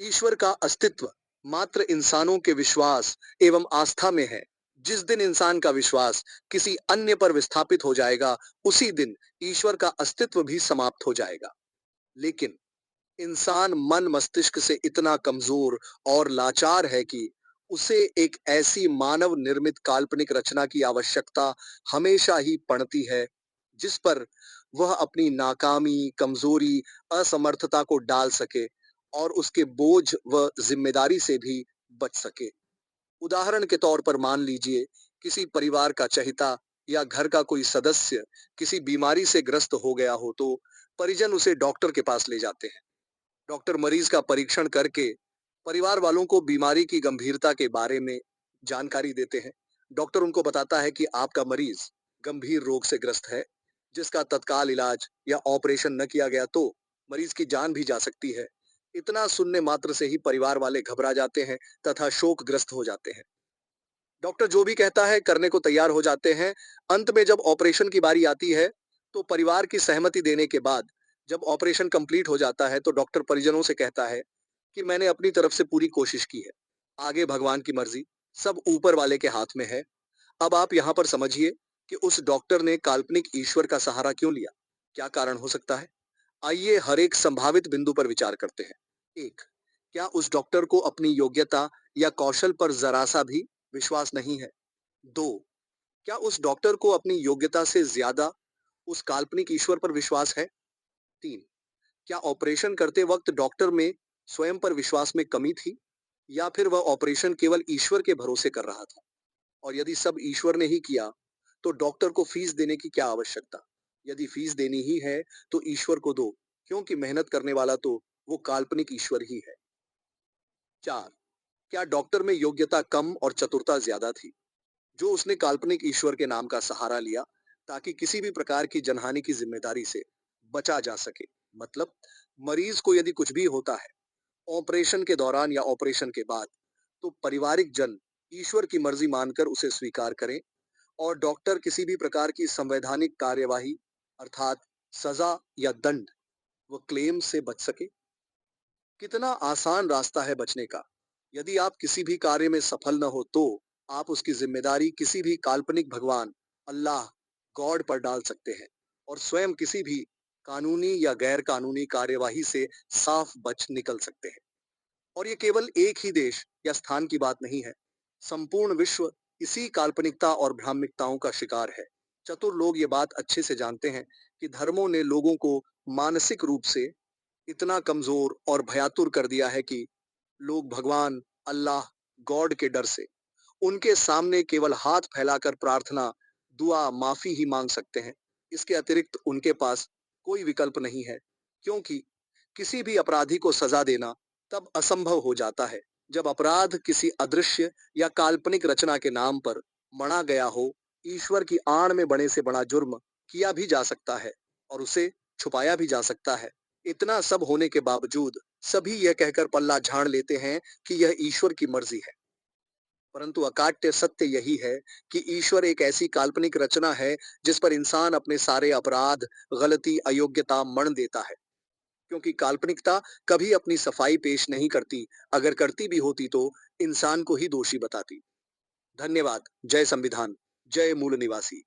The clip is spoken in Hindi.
ईश्वर का अस्तित्व मात्र इंसानों के विश्वास एवं आस्था में है। जिस दिन इंसान का विश्वास किसी अन्य पर विस्थापित हो जाएगा, उसी दिन ईश्वर का अस्तित्व भी समाप्त हो जाएगा। लेकिन इंसान मन मस्तिष्क से इतना कमजोर और लाचार है कि उसे एक ऐसी मानव निर्मित काल्पनिक रचना की आवश्यकता हमेशा ही पड़ती है, जिस पर वह अपनी नाकामी, कमजोरी, असमर्थता को डाल सके और उसके बोझ व जिम्मेदारी से भी बच सके। उदाहरण के तौर पर मान लीजिए, किसी परिवार का चहेता या घर का कोई सदस्य किसी बीमारी से ग्रस्त हो गया हो, तो परिजन उसे डॉक्टर के पास ले जाते हैं। डॉक्टर मरीज का परीक्षण करके परिवार वालों को बीमारी की गंभीरता के बारे में जानकारी देते हैं। डॉक्टर उनको बताता है कि आपका मरीज गंभीर रोग से ग्रस्त है, जिसका तत्काल इलाज या ऑपरेशन न किया गया तो मरीज की जान भी जा सकती है। इतना सुनने मात्र से ही परिवार वाले घबरा जाते हैं तथा शोकग्रस्त हो जाते हैं। डॉक्टर जो भी कहता है करने को तैयार हो जाते हैं। अंत में जब ऑपरेशन की बारी आती है, तो परिवार की सहमति देने के बाद जब ऑपरेशन कंप्लीट हो जाता है, तो डॉक्टर परिजनों से कहता है कि मैंने अपनी तरफ से पूरी कोशिश की है। आगे भगवान की मर्जी, सब ऊपर वाले के हाथ में है। अब आप यहाँ पर समझिए कि उस डॉक्टर ने काल्पनिक ईश्वर का सहारा क्यों लिया। क्या कारण हो सकता है? आइए हर एक संभावित बिंदु पर विचार करते हैं। एक, क्या उस डॉक्टर को अपनी योग्यता या कौशल पर जरा सा भी विश्वास नहीं है? दो, क्या उस डॉक्टर को अपनी योग्यता से ज्यादा उस काल्पनिक ईश्वर पर विश्वास है? तीन, क्या ऑपरेशन करते वक्त डॉक्टर में स्वयं पर विश्वास में कमी थी, या फिर वह ऑपरेशन केवल ईश्वर के भरोसे कर रहा था? और यदि सब ईश्वर ने ही किया, तो डॉक्टर को फीस देने की क्या आवश्यकता? यदि फीस देनी ही है, तो ईश्वर को दो, क्योंकि मेहनत करने वाला तो वो काल्पनिक ईश्वर ही है। चार, क्या डॉक्टर में योग्यता कम और चतुरता ज्यादा थी, जो उसने काल्पनिक ईश्वर के नाम का सहारा लिया ताकि किसी भी प्रकार की जनहानि की जिम्मेदारी से बचा जा सके? मतलब, मरीज को यदि कुछ भी होता है ऑपरेशन के दौरान या ऑपरेशन के बाद, तो पारिवारिक जन ईश्वर की मर्जी मानकर उसे स्वीकार करें और डॉक्टर किसी भी प्रकार की संवैधानिक कार्यवाही अर्थात सजा या दंड व क्लेम से बच सके। कितना आसान रास्ता है बचने का। यदि आप किसी भी कार्य में सफल न हो, तो आप उसकी जिम्मेदारी किसी भी काल्पनिक भगवान, अल्लाह, गॉड पर डाल सकते हैं और स्वयं किसी भी कानूनी या गैर कानूनी कार्यवाही से साफ बच निकल सकते हैं। और ये केवल एक ही देश या स्थान की बात नहीं है। संपूर्ण विश्व इसी काल्पनिकता और भ्रामिकताओं का शिकार है। चतुर लोग ये बात अच्छे से जानते हैं कि धर्मों ने लोगों को मानसिक रूप से इतना कमजोर और भयातुर कर दिया है कि लोग भगवान, अल्लाह, गॉड के डर से उनके सामने केवल हाथ फैलाकर प्रार्थना, दुआ, माफी ही मांग सकते हैं। इसके अतिरिक्त उनके पास कोई विकल्प नहीं है, क्योंकि किसी भी अपराधी को सजा देना तब असंभव हो जाता है जब अपराध किसी अदृश्य या काल्पनिक रचना के नाम पर मढ़ा गया हो। ईश्वर की आड़ में बड़े से बड़ा जुर्म किया भी जा सकता है और उसे छुपाया भी जा सकता है। इतना सब होने के बावजूद सभी यह कहकर पल्ला झाड़ लेते हैं कि यह ईश्वर की मर्जी है। परंतु अकाट्य सत्य यही है कि ईश्वर एक ऐसी काल्पनिक रचना है जिस पर इंसान अपने सारे अपराध, गलती, अयोग्यता मढ़ देता है। क्योंकि काल्पनिकता कभी अपनी सफाई पेश नहीं करती, अगर करती भी होती तो इंसान को ही दोषी बताती। धन्यवाद। जय संविधान, जय मूल निवासी।